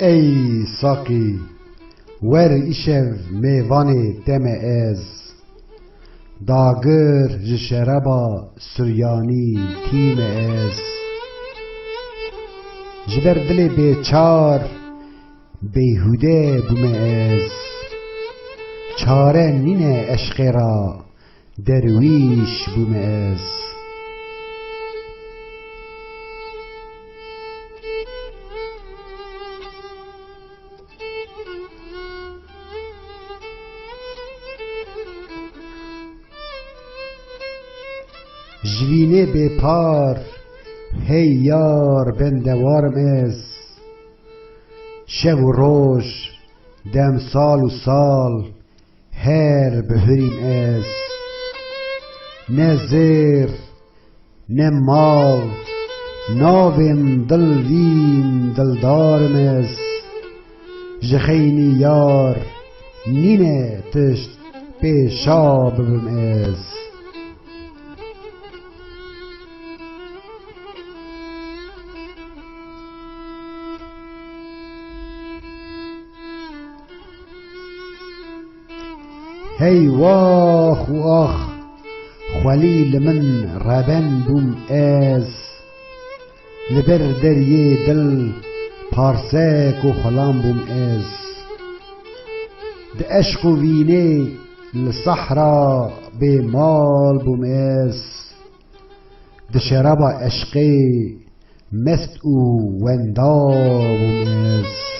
ای ساقی ور ایشو میوان دم از داگر جشربا سریانی تیم از جبر دل بیچار بیهوده بوم از چاره نینه عشق را درویش بوم از جوینه بپار هی یار بندوارم از شب و روش دم سال و سال هر بهریم از نه زیر نه مال ناویم دلویم دلدارم از جخینی یار نینه تشت پیشاب بم از هی واخ واخ خلیل من ربن بوم از لبر دریه دل پارسک و خلام بوم از ده عشق و وینه لصحرا به مال بوم از ده شراب عشقی مست و وندا بوم از